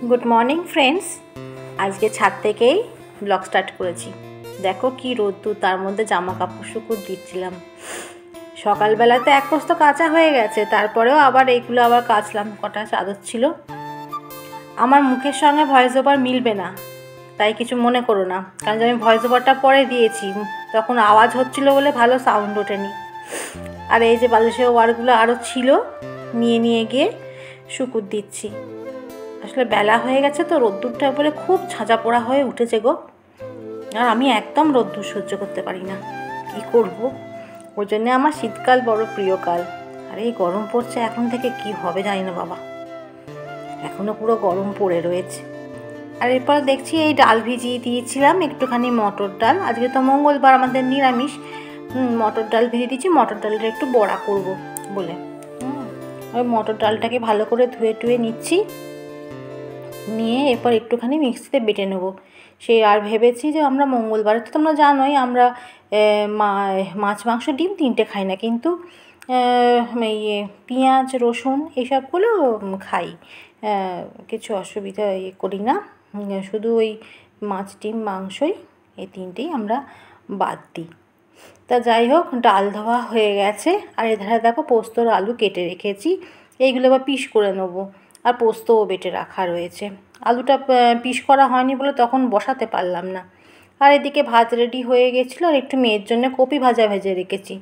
Good morning friends. আজকে ছাদ থেকেই ব্লগ স্টার্ট করেছি। দেখো কি রোদ্দুর, তার মধ্যে জামা কাপড় শুকুর দিচ্ছিলাম। সকালবেলাতে এক প্রস্ত কাঁচা হয়ে গেছে, তারপরেও আবার এইগুলো আবার কাচলাম। কটা চাদর ছিল। আমার মুখের সঙ্গে ভয়েস ওভার মিলবে না, তাই কিছু মনে করো না, কারণ আমি ভয়েস ওভারটা পরে দিয়েছি, তখন আওয়াজ হচ্ছিল বলে ভালো সাউন্ড ওঠেনি। আর এই যে বালিশের ওয়ারগুলো আরও ছিল, নিয়ে গিয়ে শুকুর দিচ্ছি। আসলে বেলা হয়ে গেছে তো, রোদ্দুরটা বলে খুব ছাঁচা পোড়া হয়ে উঠেছে গো। আর আমি একদম রোদ্দুর সহ্য করতে পারি না, কি করব। ওই জন্যে আমার শীতকাল বড় প্রিয় কাল। আর এই গরম পড়ছে এখন থেকে, কি হবে জানি না বাবা, এখনও পুরো গরম পড়ে রয়েছে। আর এরপর দেখছি এই ডাল ভিজিয়ে দিয়েছিলাম, একটুখানি মটর ডাল। আজকে তো মঙ্গলবার, আমাদের নিরামিষ। মটর ডাল ভিজিয়ে দিচ্ছি, মটর ডালটা একটু বড়া করব বলে। ওই মটর ডালটাকে ভালো করে ধুয়ে নিচ্ছি, নিয়ে এরপর একটুখানি মিক্সিতে বেটে নেব। সেই আর ভেবেছি যে আমরা মঙ্গলবারে তো তোমরা জানোই আমরা মাছ মাংস ডিম তিনটে খাই না, কিন্তু পেঁয়াজ রসুন এইসবগুলো খাই, কিছু অসুবিধা করি না। শুধু ওই মাছ ডিম মাংসই, এই তিনটেই আমরা বাদ দিই। তা যাই হোক, ডাল ধোয়া হয়ে গেছে। আর এধারে দেখো পোস্তর আলু কেটে রেখেছি, এইগুলো আবার পিস করে নেবো। আর পোস্তও বেটে রাখা রয়েছে। আলুটা পিস করা হয়নি বলে তখন বসাতে পারলাম না। আর এদিকে ভাত রেডি হয়ে গেছিলো, আর একটু মেয়ের জন্য কপি ভাজা ভেজে রেখেছি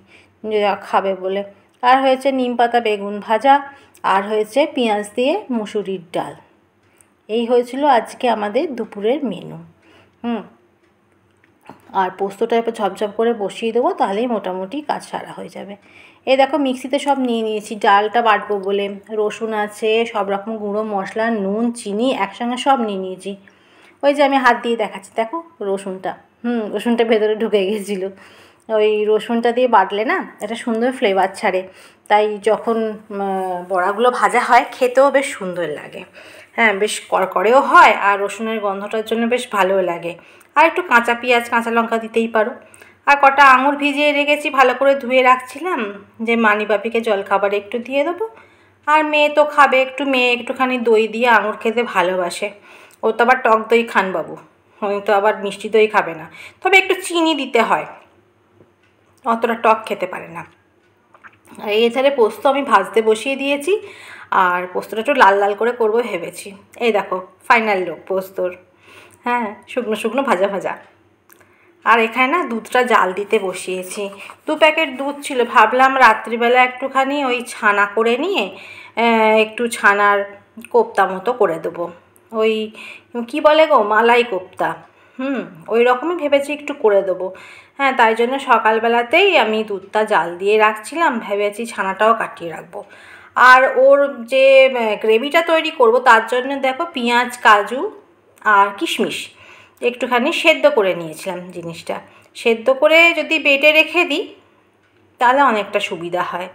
যে খাবে বলে। আর হয়েছে নিম পাতা বেগুন ভাজা, আর হয়েছে পেঁয়াজ দিয়ে মুসুরির ডাল। এই হয়েছিল আজকে আমাদের দুপুরের মেনু। আর পোস্তটা এবার ঝপঝপ করে বসিয়ে দেবো, তাহলেই মোটামুটি কাজ সারা হয়ে যাবে। এই দেখো মিক্সিতে সব নিয়ে নিয়েছি, ডালটা বাটবো বলে। রসুন আছে, সব রকম গুঁড়ো মশলা, নুন চিনি একসঙ্গে সব নিয়ে নিয়েছি। ওই যে আমি হাত দিয়ে দেখাচ্ছি, দেখো রসুনটা, রসুনটা ভেতরে ঢুকে গেছিলো। ওই রসুনটা দিয়ে বাটলে না একটা সুন্দর ফ্লেভার ছাড়ে, তাই যখন বড়াগুলো ভাজা হয় খেতেও বেশ সুন্দর লাগে। হ্যাঁ, বেশ কড়কড়েও হয়, আর রসুনের গন্ধটার জন্য বেশ ভালোও লাগে। আর একটু কাঁচা পেঁয়াজ কাঁচা লঙ্কা দিতেই পারো। আর কটা আঙুর ভিজিয়ে রেখেছি, ভালো করে ধুয়ে রাখছিলাম যে মানিবাপিকে জলখাবারে একটু দিয়ে দেবো। আর মেয়ে তো খাবে একটু, মেয়ে একটুখানি দই দিয়ে আঙুর খেতে ভালোবাসে। ও তো আবার টক দই খান বাবু, ওই তো আবার মিষ্টি দই খাবে না, তবে একটু চিনি দিতে হয়, অতটা টক খেতে পারে না। আর এছাড়া পোস্ত আমি ভাজতে বসিয়ে দিয়েছি, আর পোস্তটা একটু লাল লাল করে করবো ভেবেছি। এই দেখো ফাইনাল লুক পোস্তর। হ্যাঁ, শুকনো শুকনো ভাজা ভাজা। আর এখানে না দুধটা জাল দিতে বসিয়েছি। 2 প্যাকেট দুধ ছিল, ভাবলাম রাত্রিবেলা একটুখানি ওই ছানা করে নিয়ে একটু ছানার কোপ্তা মতো করে দেবো। ওই কি বলে গো, মালাই কোপ্তা। ওই রকমই ভেবেছি একটু করে দেবো। হ্যাঁ, তাই জন্য সকালবেলাতেই আমি দুধটা জাল দিয়ে রাখছিলাম, ভেবেছি ছানাটাও কাটিয়ে রাখবো। আর ওর যে গ্রেভিটা তৈরি করব, তার জন্য দেখো পেঁয়াজ কাজু আর কিশমিশ একটুখানি সেদ্ধ করে নিয়েছিলাম। জিনিসটা সেদ্ধ করে যদি বেটে রেখে দিই তাহলে অনেকটা সুবিধা হয়।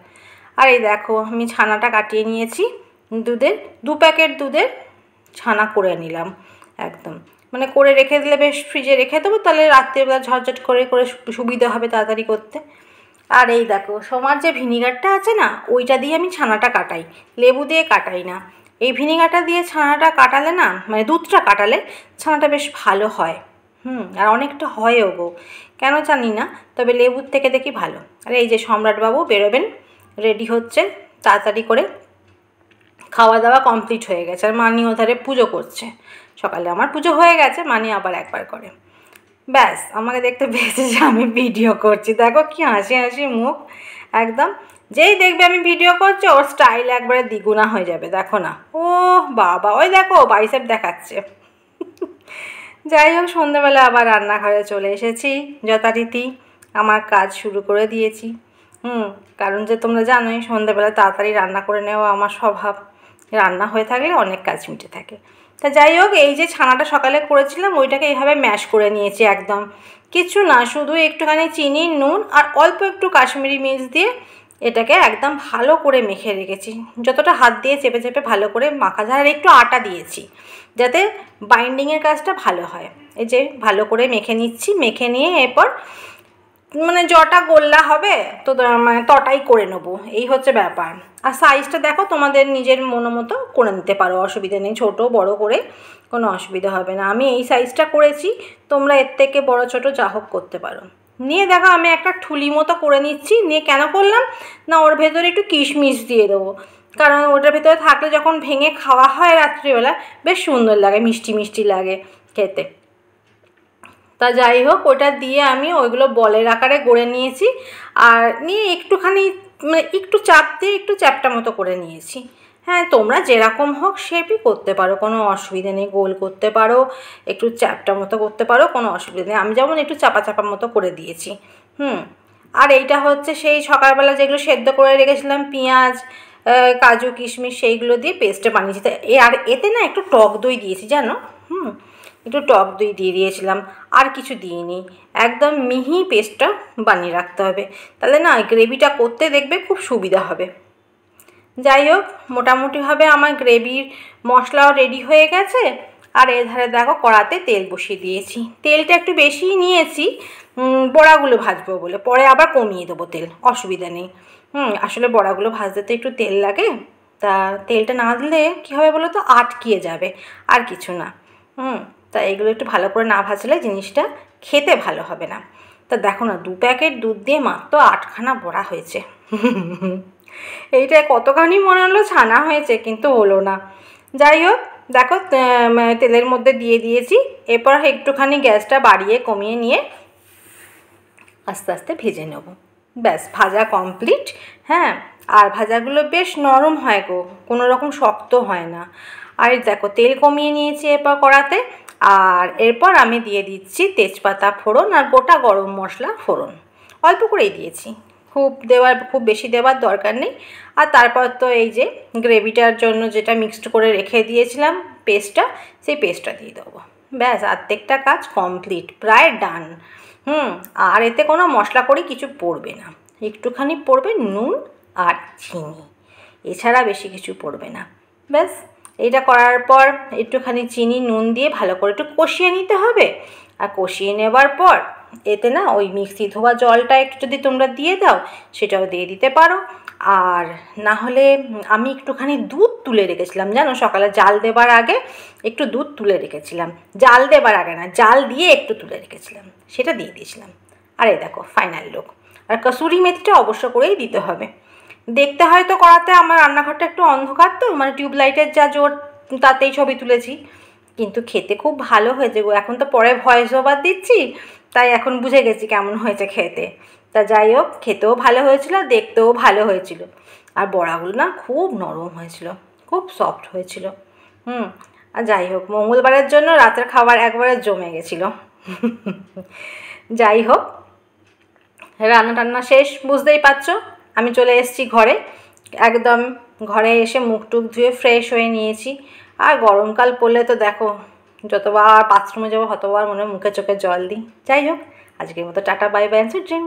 আর এই দেখো আমি ছানাটা কাটিয়ে নিয়েছি। 2 প্যাকেট দুধের ছানা করে নিলাম একদম, মানে করে রেখে দিলে বেশ ফ্রিজে রেখে দেবো, তাহলে রাত্রিবেলা ঝটঝট করে সুবিধা হবে তাড়াতাড়ি করতে। আর এই দেখো সোমার যে ভিনিগারটা আছে না, ওইটা দিয়ে আমি ছানাটা কাটাই, লেবু দিয়ে কাটাই না। এই ভিনিগারটা দিয়ে ছানাটা কাটালে না, মানে দুধটা কাটালে ছানাটা বেশ ভালো হয়। আর অনেকটা হয়ও গো, কেন জানি না, তবে লেবুর থেকে দেখি ভালো। আর এই যে সম্রাটবাবু বেরোবেন, রেডি হচ্ছে তাড়াতাড়ি করে। খাওয়া দাওয়া কমপ্লিট হয়ে গেছে, আর মানি ওধারে পুজো করছে। সকালে আমার পুজো হয়ে গেছে, মানি আবার একবার করে। ব্যাস, আমাকে দেখতে পেয়েছে যে আমি ভিডিও করছি। দেখো কি হাসি হাসি মুখ একদম। যেই দেখবে আমি ভিডিও করছি, ওর স্টাইল একবারে দ্বিগুণা হয়ে যাবে। দেখো না, ও বাবা, ওই দেখো বাইসেপ দেখাচ্ছে। যাই হোক, সন্ধ্যাবেলা আবার রান্নাঘরে চলে এসেছি, যথারীতি আমার কাজ শুরু করে দিয়েছি। কারণ যে তোমরা জানোই সন্ধ্যাবেলা তাড়াতাড়ি রান্না করে নেওয়া আমার স্বভাব। রান্না হয়ে থাকলে অনেক কাজ মিটে থাকে। তা যাই হোক, এই যে ছানাটা সকালে করেছিলাম, ওইটাকে এইভাবে ম্যাশ করে নিয়েছি একদম। কিছু না, শুধু একটুখানি চিনি, নুন আর অল্প একটু কাশ্মীরি মির্চ দিয়ে এটাকে একদম ভালো করে মেখে রেখেছি। যতটা হাত দিয়ে চেপে চেপে ভালো করে মাখা যায়। আর একটু আটা দিয়েছি যাতে বাইন্ডিংয়ের কাজটা ভালো হয়। এই যে ভালো করে মেখে নিচ্ছি, মেখে নিয়ে এরপর মানে জটা গোল্লা হবে তো মানে তটাই করে নেবো, এই হচ্ছে ব্যাপার। আর সাইজটা দেখো তোমাদের নিজের মন মতো করে নিতে পারো, অসুবিধা নেই, ছোট বড় করে কোনো অসুবিধা হবে না। আমি এই সাইজটা করেছি, তোমরা এর থেকে বড় ছোট যা হোক করতে পারো। নিয়ে দেখো আমি একটা ঠুলি মতো করে নিচ্ছি। নিয়ে কেন করলাম না, ওর ভেতরে একটু কিশমিশ দিয়ে দেবো, কারণ ওটার ভেতরে থাকলে যখন ভেঙে খাওয়া হয় রাত্রিবেলা বেশ সুন্দর লাগে, মিষ্টি মিষ্টি লাগে খেতে। তা যাই হোক, ওটা দিয়ে আমি ওইগুলো বলের আকারে গড়ে নিয়েছি। আর নিয়ে একটুখানি মানে একটু চাপ দিয়ে একটু চ্যাপটা মতো করে নিয়েছি। হ্যাঁ, তোমরা যেরকম হোক শেপই করতে পারো, কোনো অসুবিধা নেই। গোল করতে পারো, একটু চ্যাপটা মতো করতে পারো, কোনো অসুবিধা নেই। আমি যেমন একটু চাপা চাপা মতো করে দিয়েছি। আর এইটা হচ্ছে সেই সকালবেলা যেগুলো সেদ্ধ করে রেখেছিলাম, পেঁয়াজ, কাজু, কিশমিশ, সেইগুলো দিয়ে পেস্টটা বানিয়েছি। আর এতে না একটু টক দই দিয়েছি জানো, একটু টক দই দিয়ে দিয়েছিলাম, আর কিছু দিইনি। একদম মিহি পেস্টটা বানিয়ে রাখতে হবে, তাহলে না গ্রেভিটা করতে দেখবে খুব সুবিধা হবে। যাই হোক, মোটামুটিভাবে আমার গ্রেভির মশলাও রেডি হয়ে গেছে। আর এধারে দেখো কড়াতে তেল বসিয়ে দিয়েছি। তেলটা একটু বেশিই নিয়েছি বড়াগুলো ভাজবো বলে, পরে আবার কমিয়ে দেবো তেল, অসুবিধা নেই। আসলে বড়াগুলো ভাজতে তো একটু তেল লাগে, তা তেলটা না দিলে কী হবে বলো তো, আটকিয়ে যাবে, আর কিছু না। তা এগুলো একটু ভালো করে না ভাজলে জিনিসটা খেতে ভালো হবে না। তা দেখো না, 2 প্যাকেট দুধ দিয়ে মাত্র 8খানা বড়া হয়েছে। এইটা কতখানি মনে হলো ছানা হয়েছে, কিন্তু হলো না। যাই হোক, দেখো তেলের মধ্যে দিয়ে দিয়েছি। এরপর একটুখানি গ্যাসটা বাড়িয়ে কমিয়ে নিয়ে আস্তে আস্তে ভেজে নেব। ব্যাস, ভাজা কমপ্লিট। হ্যাঁ, আর ভাজাগুলো বেশ নরম হয় গো, কোনো রকম শক্ত হয় না। আর দেখো তেল কমিয়ে নিয়েছি এরপর কড়াতে। আর এরপর আমি দিয়ে দিচ্ছি তেজপাতা ফোড়ন আর গোটা গরম মশলা ফোড়ন, অল্প করেই দিয়েছি, খুব বেশি দেওয়ার দরকার নেই। আর তারপর তো এই যে গ্রেভিটার জন্য যেটা মিক্সড করে রেখে দিয়েছিলাম পেস্টটা, সেই পেস্টটা দিয়ে দেবো। ব্যাস, অর্ধেকটা কাজ কমপ্লিট, প্রায় ডান। আর এতে কোনো মশলা করে কিছু পড়বে না, একটুখানি পড়বে নুন আর চিনি, এছাড়া বেশি কিছু পড়বে না। ব্যাস, এটা করার পর একটুখানি চিনি নুন দিয়ে ভালো করে একটু কষিয়ে নিতে হবে। আর কষিয়ে নেবার পর এতে না ওই মিক্সি ধোয়া জলটা একটু যদি তোমরা দিয়ে দাও, সেটাও দিয়ে দিতে পারো। আর না হলে আমি একটুখানি দুধ তুলে রেখেছিলাম জানো, সকালে জাল দেবার আগে একটু দুধ তুলে রেখেছিলাম, জাল দেবার আগে না, জাল দিয়ে একটু তুলে রেখেছিলাম, সেটা দিয়ে দিয়েছিলাম। আর এই দেখো ফাইনাল লুক। আর কসুরি মেথিটা অবশ্য করেই দিতে হবে। দেখতে হয়তো করাতে আমার রান্নাঘরটা একটু অন্ধকার, তো মানে টিউবলাইটের যা জোর তাতেই ছবি তুলেছি, কিন্তু খেতে খুব ভালো হয়েছে গো। এখন তো পরে ভয়েস ওভার দিচ্ছি, তাই এখন বুঝে গেছি কেমন হয়েছে খেতে। তা যাই হোক, খেতেও ভালো হয়েছিল, দেখতেও ভালো হয়েছিল। আর বড়াগুলো না খুব নরম হয়েছিল, খুব সফট হয়েছিল। আর যাই হোক, মঙ্গলবারের জন্য রাতের খাবার একবারে জমে গেছিলো। যাই হোক, রান্না টান্না শেষ, বুঝতেই পারছো। আমি চলে এসেছি ঘরে, একদম ঘরে এসে মুখ টুক ধুয়ে ফ্রেশ হয়ে নিয়েছি। আর গরমকাল পড়লে তো দেখো, যতবার বাথরুমে যাবো ততবার মনে হয় মুখে চোখে জল দিই। যাই হোক, আজকের মতো tata, bye bye, sweet dream.